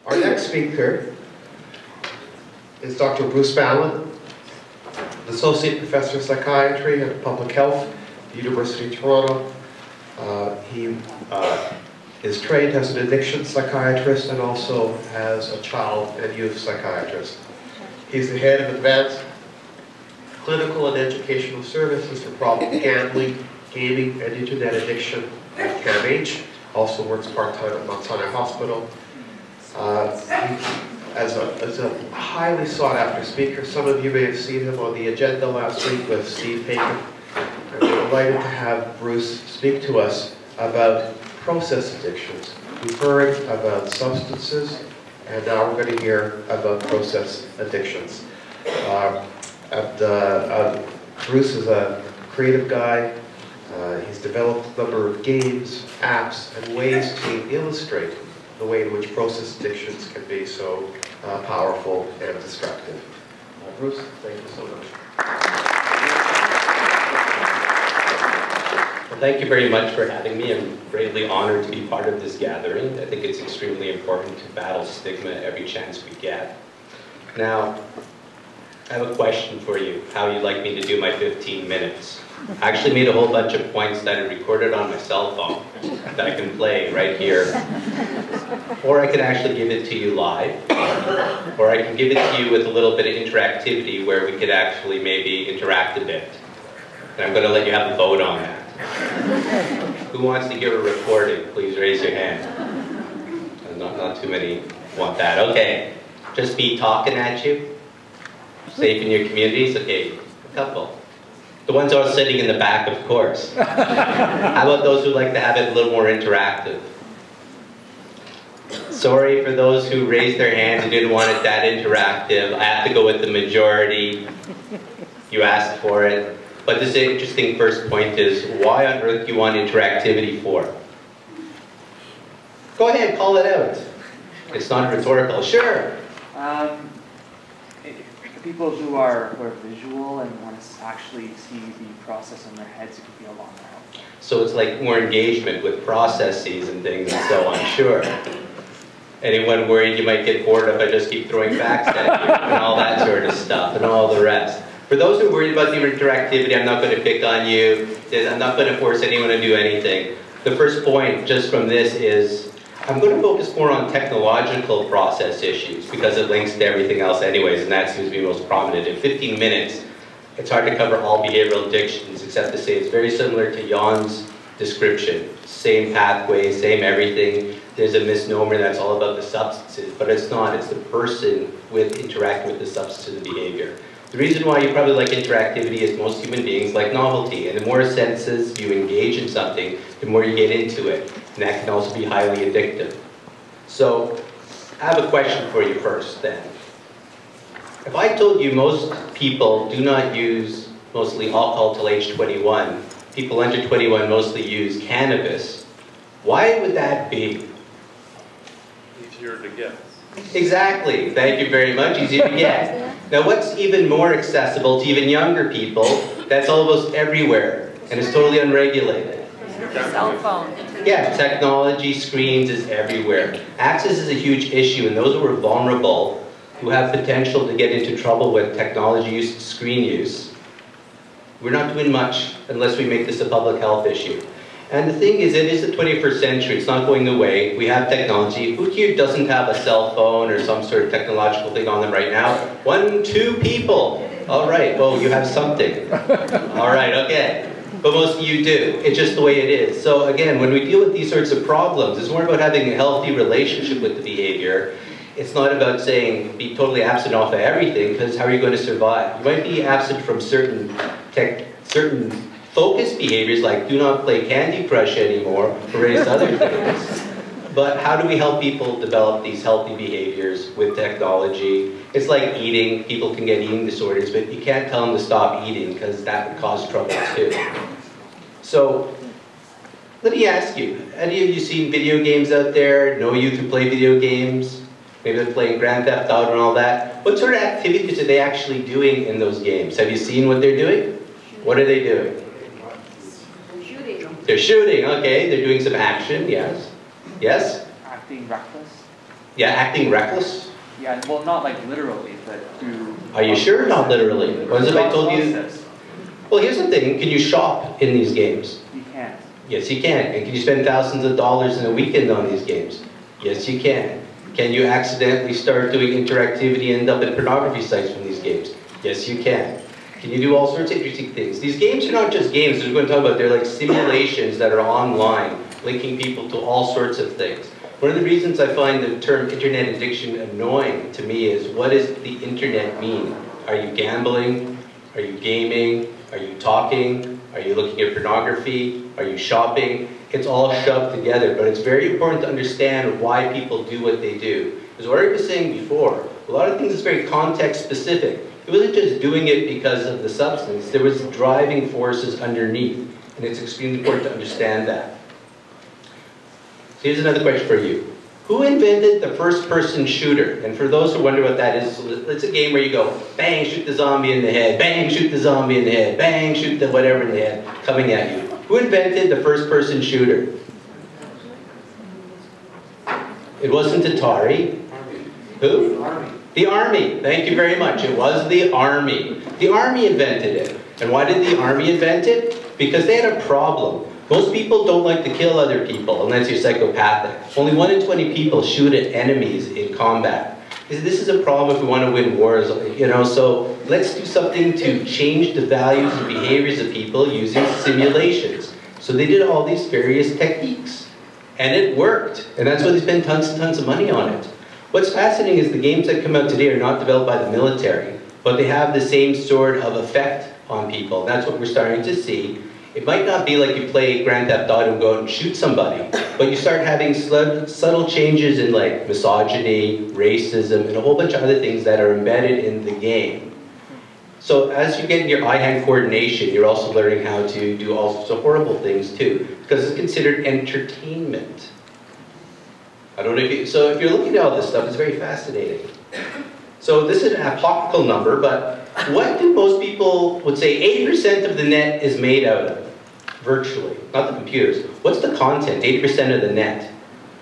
Our next speaker is Dr. Bruce Ballon, Associate Professor of Psychiatry and Public Health at the University of Toronto. He is trained as an addiction psychiatrist and also as a child and youth psychiatrist. He's the head of advanced clinical and educational services for problem gambling, gaming, and internet addiction at CAMH. Also works part-time at Mount Sinai Hospital. As a highly sought-after speaker, some of you may have seen him on the agenda last week with Steve Haken. And we're delighted to have Bruce speak to us about process addictions. We've heard about substances, and now we're going to hear about process addictions. Bruce is a creative guy. He's developed a number of games, apps, and ways to illustrate the way in which process addictions can be so powerful and destructive. Bruce, thank you so much. Well, thank you very much for having me. I'm greatly honored to be part of this gathering. I think it's extremely important to battle stigma every chance we get. Now, I have a question for you, how you'd like me to do my 15 minutes. I actually made a whole bunch of points that I recorded on my cell phone that I can play right here. Or I can actually give it to you live. Or I can give it to you with a little bit of interactivity where we could actually maybe interact a bit. And I'm going to let you have a vote on that. Who wants to hear a recording? Please raise your hand. Not too many want that. Okay. Just me talking at you. Safe in your communities? Okay, a couple. The ones who are sitting in the back, of course. How about those who like to have it a little more interactive? Sorry for those who raised their hands and didn't want it that interactive. I have to go with the majority. You asked for it. But this interesting first point is, why on earth do you want interactivity for? Go ahead, call it out. It's not rhetorical. Sure. People who are visual and want to actually see the process in their heads, it can be a lot more helpful. So it's like more engagement with processes and things and so on, sure. Anyone worried you might get bored if I just keep throwing facts at you and all that sort of stuff and all the rest? For those who are worried about the interactivity, I'm not going to pick on you. I'm not going to force anyone to do anything. The first point just from this is, I'm going to focus more on technological process issues because it links to everything else anyways, and that seems to be most prominent. In 15 minutes, it's hard to cover all behavioral addictions, except to say it's very similar to Jan's description. Same pathway, same everything. There's a misnomer that's all about the substances, but it's not. It's the person interacting with the substance and the behavior. The reason why you probably like interactivity is most human beings like novelty, and the more senses you engage in something, the more you get into it. And that can also be highly addictive. So, I have a question for you first then. If I told you most people do not use mostly alcohol till age 21, people under 21 mostly use cannabis, why would that be? Easier to get. Exactly. Thank you very much. Easy to get. Now, what's even more accessible to even younger people that's almost everywhere and is totally unregulated? Cell phone. Yeah, technology, screens is everywhere. Access is a huge issue, and those who are vulnerable, who have potential to get into trouble with technology use, screen use, we're not doing much unless we make this a public health issue. And the thing is, it is the 21st century. It's not going away. We have technology. Who here doesn't have a cell phone or some sort of technological thing on them right now? 1, 2 people. All right. Well, you have something. All right. Okay. But most of you do. It's just the way it is. So again, when we deal with these sorts of problems, it's more about having a healthy relationship with the behavior. It's not about saying be totally absent off of everything, because how are you going to survive? You might be absent from certain focused behaviors like do not play Candy Crush anymore or various other things. But how do we help people develop these healthy behaviors with technology? It's like eating. People can get eating disorders, but you can't tell them to stop eating because that would cause trouble too. So let me ask you, any of you seen video games out there? Know youth who play video games? Maybe they're playing Grand Theft Auto and all that. What sort of activities are they actually doing in those games? Have you seen what they're doing? What are they doing? Shooting. They're shooting, okay. They're doing some action, yes. Yes? Acting reckless. Yeah, acting reckless? Yeah, well, not like literally, but through... Are you sure? Not literally. What if I told you... Process. Well, here's the thing. Can you shop in these games? You can't. Yes, you can. And can you spend thousands of dollars in a weekend on these games? Yes, you can. Can you accidentally start doing interactivity and end up in pornography sites from these games? Yes, you can. Can you do all sorts of interesting things? These games are not just games, as we're going to talk about, they're like simulations that are online, linking people to all sorts of things. One of the reasons I find the term internet addiction annoying to me is, what does the internet mean? Are you gambling? Are you gaming? Are you talking? Are you looking at pornography? Are you shopping? It's all shoved together, but it's very important to understand why people do what they do. As Ori was saying before, a lot of things is very context specific. It wasn't just doing it because of the substance, there was driving forces underneath, and it's extremely important to understand that. So here's another question for you. Who invented the first-person shooter? And for those who wonder what that is, it's a game where you go, bang, shoot the zombie in the head, bang, shoot the zombie in the head, bang, shoot the whatever in the head, coming at you. Who invented the first-person shooter? It wasn't Atari. Who? The Army. Thank you very much. It was the Army. The Army invented it. And why did the Army invent it? Because they had a problem. Most people don't like to kill other people unless you're psychopathic. Only 1 in 20 people shoot at enemies in combat. This is a problem if we want to win wars, you know, so let's do something to change the values and behaviors of people using simulations. So they did all these various techniques. And it worked. And that's why they spend tons and tons of money on it. What's fascinating is the games that come out today are not developed by the military, but they have the same sort of effect on people. That's what we're starting to see. It might not be like you play Grand Theft Auto and go out and shoot somebody, but you start having subtle changes in like misogyny, racism, and a whole bunch of other things that are embedded in the game. So as you get your eye-hand coordination, you're also learning how to do all sorts of horrible things too, because it's considered entertainment. I don't know if you, so if you're looking at all this stuff, it's very fascinating. So this is an apocryphal number, but what do most people would say 80% of the net is made out of? Virtually, not the computers. What's the content, 80% of the net?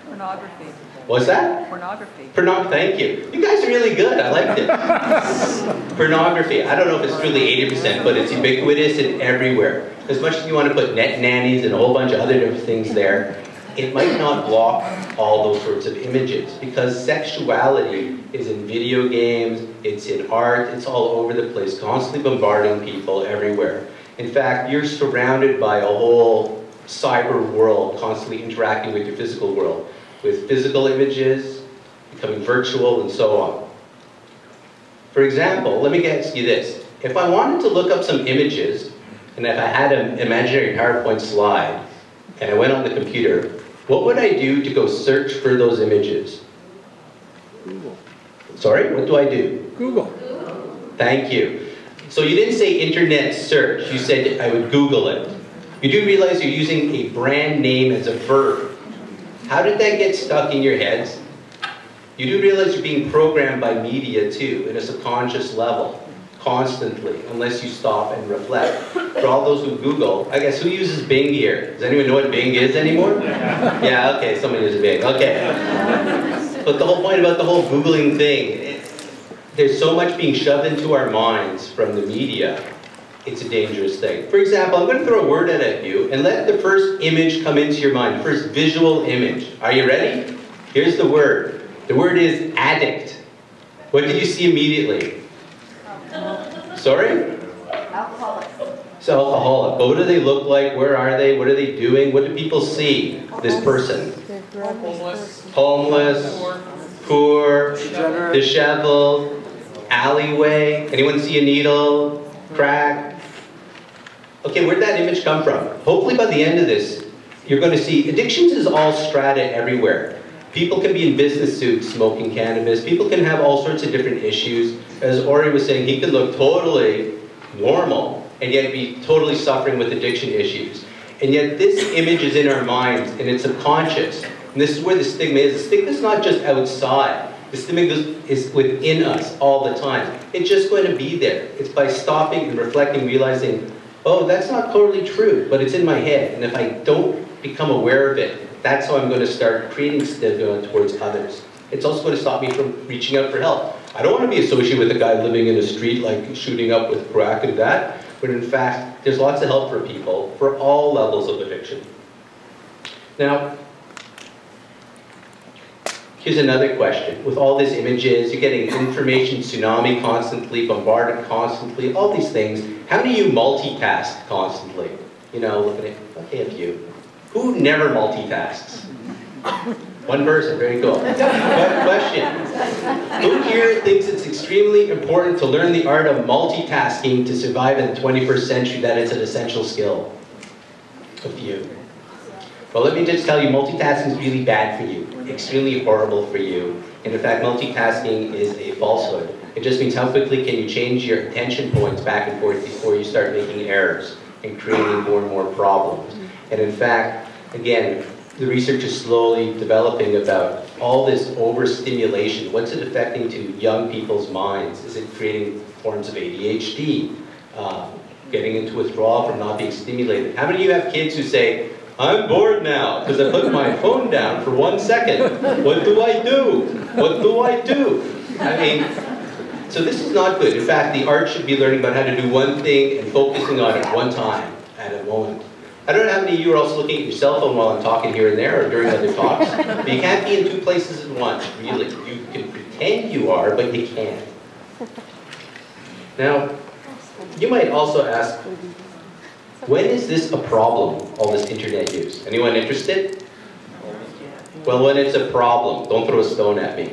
Pornography. What's that? Pornography. Thank you. You guys are really good, I liked it. Pornography, I don't know if it's truly 80%, but it's ubiquitous and everywhere. As much as you want to put net nannies and a whole bunch of other different things there, it might not block all those sorts of images, because sexuality is in video games, it's in art, it's all over the place, constantly bombarding people everywhere. In fact, you're surrounded by a whole cyber world constantly interacting with your physical world, with physical images, becoming virtual, and so on. For example, let me ask you this. If I wanted to look up some images, and if I had an imaginary PowerPoint slide, and I went on the computer, what would I do to go search for those images? Google. Sorry, what do I do? Google. Thank you. So you didn't say internet search, you said I would Google it. You do realize you're using a brand name as a verb. How did that get stuck in your heads? You do realize you're being programmed by media too, at a subconscious level, constantly, unless you stop and reflect. For all those who Google, I guess who uses Bing here? Does anyone know what Bing is anymore? Yeah, okay, someone uses Bing, okay. But the whole point about the whole Googling thing, there's so much being shoved into our minds from the media, it's a dangerous thing. For example, I'm going to throw a word at you and let the first image come into your mind, the first visual image. Are you ready? Here's the word. The word is addict. What did you see immediately? Sorry? Alcoholic. So alcoholic. But what do they look like? Where are they? What are they doing? What do people see? This person. Homeless, poor, disheveled, alleyway. Anyone see a needle? Crack? Okay, where'd that image come from? Hopefully by the end of this, you're going to see addictions is all strata everywhere. People can be in business suits smoking cannabis. People can have all sorts of different issues. As Ori was saying, he could look totally normal and yet be totally suffering with addiction issues. And yet this image is in our minds and it's subconscious. And this is where the stigma is. The stigma is not just outside. The stigma is within us all the time. It's just going to be there. It's by stopping and reflecting, realizing, oh, that's not totally true, but it's in my head. And if I don't become aware of it, that's how I'm going to start creating stigma towards others. It's also going to stop me from reaching out for help. I don't want to be associated with a guy living in the street, like shooting up with crack and that, but in fact, there's lots of help for people for all levels of addiction. Now, here's another question. With all these images, you're getting information tsunami constantly, bombarded constantly, all these things. How many of you multitask constantly? You know, looking at, okay, a few. Who never multitasks? One person, very cool. Question. Who here thinks it's extremely important to learn the art of multitasking to survive in the 21st century, that it's an essential skill? A few. Well, let me just tell you, multitasking is really bad for you, extremely horrible for you. And in fact, multitasking is a falsehood. It just means how quickly can you change your attention points back and forth before you start making errors and creating more and more problems. And in fact, again, the research is slowly developing about all this overstimulation. What's it affecting to young people's minds? Is it creating forms of ADHD? Getting into withdrawal from not being stimulated? How many of you have kids who say, I'm bored now because I put my phone down for 1 second. What do I do? What do I do? I mean, so this is not good. In fact, the art should be learning about how to do one thing and focusing on it one time at a moment. I don't know how many of you are also looking at your cell phone while I'm talking here and there or during other talks, but you can't be in two places at once, really. You can pretend you are, but you can't. Now, you might also ask, when is this a problem, all this internet use? Anyone interested? Well, when it's a problem, don't throw a stone at me.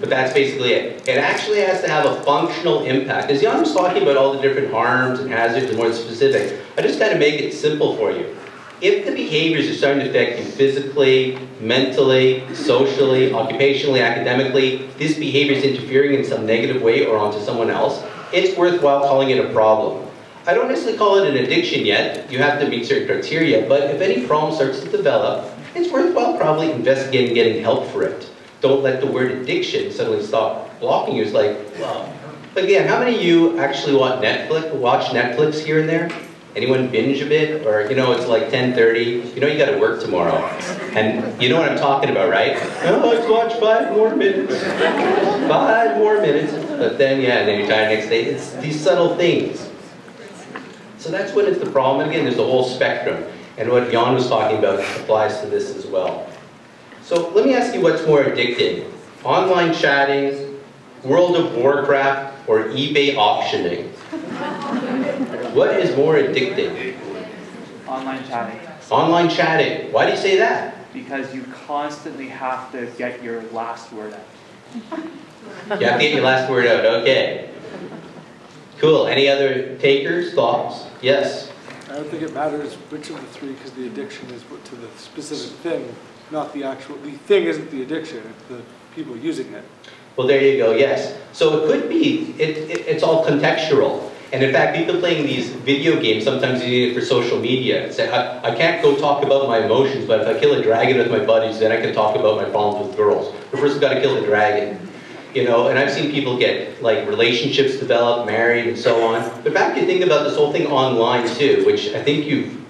But that's basically it. It actually has to have a functional impact. As Jan was talking about all the different harms and hazards and more specific, I just kind of make it simple for you. If the behaviors are starting to affect you physically, mentally, socially, occupationally, academically, this behavior is interfering in some negative way or onto someone else, it's worthwhile calling it a problem. I don't necessarily call it an addiction yet. You have to meet certain criteria, but if any problem starts to develop, it's worthwhile probably investigating and getting help for it. Don't let the word addiction suddenly stop blocking you. It's like, wow. But again, how many of you actually watch Netflix here and there? Anyone binge a bit? Or, you know, it's like 10:30, you know you got to work tomorrow. And you know what I'm talking about, right? Oh, let's watch 5 more minutes. 5 more minutes. But then, yeah, and then you're tired next day. It's these subtle things. So that's when it's the problem. And again, there's a whole spectrum. And what Jan was talking about applies to this as well. So let me ask you what's more addicting. Online chatting, World of Warcraft, or eBay auctioning? What is more addicting? Online chatting. Online chatting. Why do you say that? Because you constantly have to get your last word out. You have to get your last word out, okay. Cool, any other takers, thoughts? Yes? I don't think it matters which of the three, because the addiction is to the specific thing, not the actual, the thing isn't the addiction, it's the people using it. Well, there you go, yes. So it could be, it's all contextual. And in fact, people playing these video games sometimes use it for social media. Say, I can't go talk about my emotions, but if I kill a dragon with my buddies, then I can talk about my problems with girls. But first, I've got to kill the dragon. You know, and I've seen people get, like, relationships develop, married, and so on. But in fact, you think about this whole thing online, too, which I think you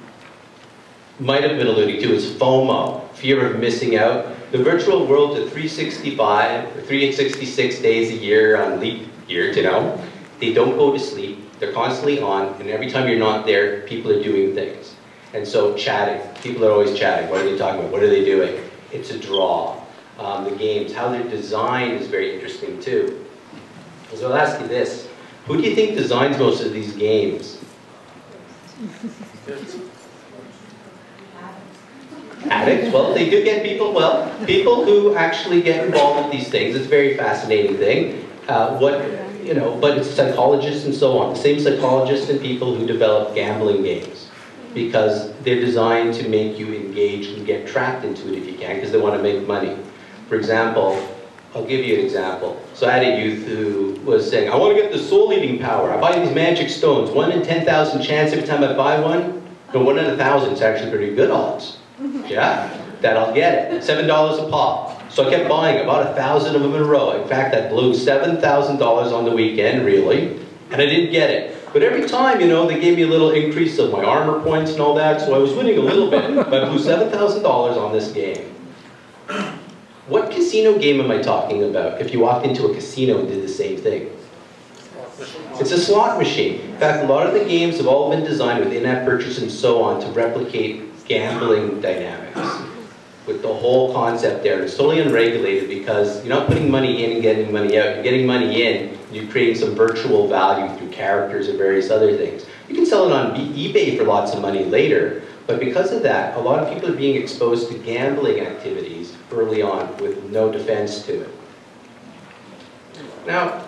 might have been alluding to, is FOMO, fear of missing out. The virtual world is 365, or 366 days a year on leap years, you know. They don't go to sleep. They're constantly on, and every time you're not there, people are doing things. And so chatting. People are always chatting. What are they talking about? What are they doing? It's a draw. The games, how they're designed is very interesting too. So I'll ask you this. Who do you think designs most of these games? Addicts? Well, they do get people, people who actually get involved with these things. It's a very fascinating thing. But it's psychologists and so on. The same psychologists and people who develop gambling games, because they're designed to make you engage and get trapped into it if you can, because they want to make money. For example, I'll give you an example. So I had a youth who was saying, I want to get the soul-eating power. I buy these magic stones. 1 in 10,000 chance every time I buy one. No, 1 in 1,000 is actually pretty good odds. Yeah, that I'll get it. $7 a pop. So I kept buying about 1,000 of them in a row. In fact, I blew $7,000 on the weekend, really, and I didn't get it. But every time, you know, they gave me a little increase of my armor points and all that, so I was winning a little bit. But I blew $7,000 on this game. What casino casino game am I talking about if you walked into a casino and did the same thing? It's a slot machine. In fact, a lot of the games have all been designed with in-app purchase and so on to replicate gambling dynamics. With the whole concept there. It's totally unregulated because you're not putting money in and getting money out. You're getting money in and you're creating some virtual value through characters and various other things. You can sell it on eBay for lots of money later, but because of that, a lot of people are being exposed to gambling activities early on with no defense to it. Now,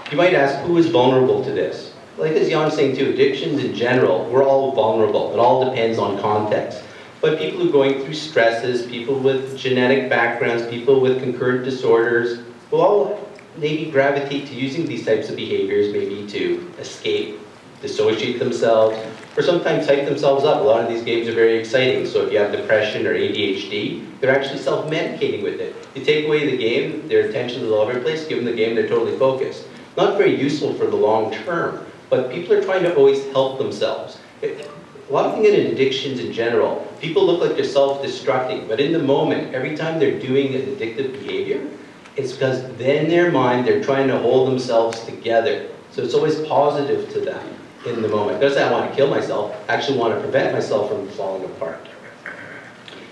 you might ask, who is vulnerable to this? Like as Jan's saying too, addictions in general, we're all vulnerable. It all depends on context. But people who are going through stresses, people with genetic backgrounds, people with concurrent disorders, will all maybe gravitate to using these types of behaviors, maybe to escape, dissociate themselves, or sometimes hype themselves up. A lot of these games are very exciting. So if you have depression or ADHD, they're actually self-medicating with it. You take away the game, their attention is all over the place, give them the game, they're totally focused. Not very useful for the long term, but people are trying to always help themselves. A lot of things in addictions in general, people look like they're self-destructing, but in the moment, every time they're doing an addictive behavior, it's because then in their mind, they're trying to hold themselves together. So it's always positive to them in the moment. It doesn't say I want to kill myself, I actually want to prevent myself from falling apart.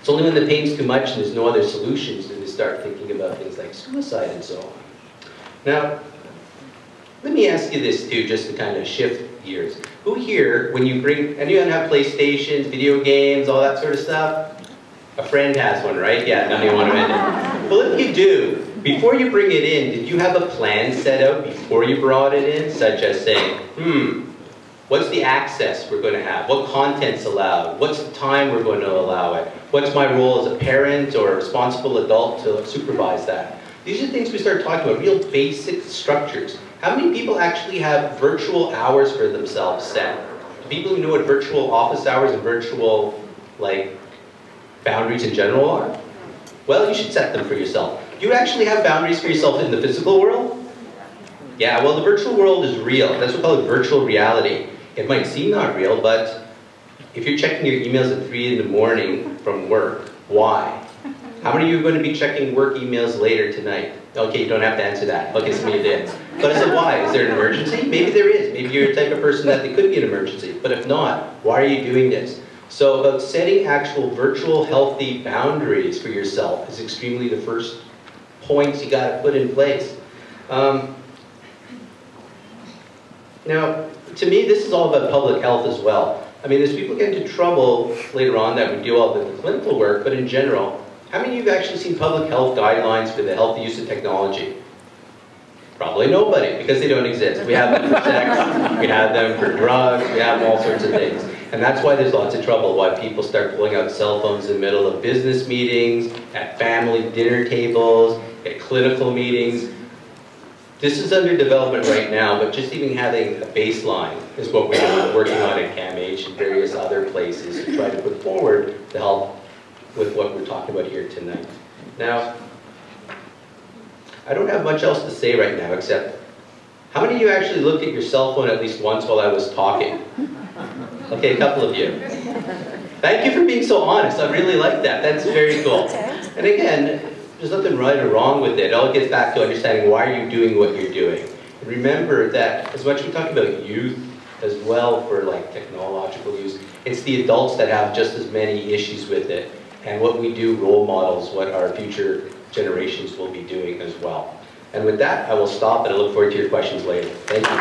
It's only when the pain's too much and there's no other solutions do they start thinking about things like suicide and so on. Now, let me ask you this too, just to kind of shift gears. Who here, when you bring, anyone have PlayStations, video games, all that sort of stuff? A friend has one, right? Yeah, none of you want to admit it. Well, if you do, before you bring it in, did you have a plan set out before you brought it in? Such as saying, what's the access we're going to have? What content's allowed? What's the time we're going to allow it? What's my role as a parent or a responsible adult to supervise that? These are things we start talking about, real basic structures. How many people actually have virtual hours for themselves set? Do people who know what virtual office hours and virtual, like, boundaries in general are? Well, you should set them for yourself. Do you actually have boundaries for yourself in the physical world? Yeah, well, the virtual world is real. That's what we call it virtual reality. It might seem not real, but if you're checking your emails at 3 in the morning from work, why? How many of you are going to be checking work emails later tonight? Okay, you don't have to answer that. Okay, some of you did. But I said, why? Is there an emergency? Maybe there is. Maybe you're the type of person that there could be an emergency. But if not, why are you doing this? So about setting actual virtual healthy boundaries for yourself is extremely the first points you got to put in place. Now, to me, this is all about public health as well. I mean, there's people get into trouble later on that would do all the clinical work, but in general, how many of you have actually seen public health guidelines for the healthy use of technology? Probably nobody, because they don't exist. We have them for sex, we have them for drugs, we have all sorts of things. And that's why there's lots of trouble, why people start pulling out cell phones in the middle of business meetings, at family dinner tables, at clinical meetings. This is under development right now, but just even having a baseline is what we're working on at CAMH and various other places to try to put forward to help with what we're talking about here tonight. Now, I don't have much else to say right now except, how many of you actually looked at your cell phone at least once while I was talking? Okay, a couple of you. Thank you for being so honest. I really like that. That's very cool. And again, there's nothing right or wrong with it. It all gets back to understanding why are you doing what you're doing. And remember that as much as we talk about youth as well for like technological use, it's the adults that have just as many issues with it. And what we do role models what our future generations will be doing as well. And with that, I will stop and I look forward to your questions later. Thank you.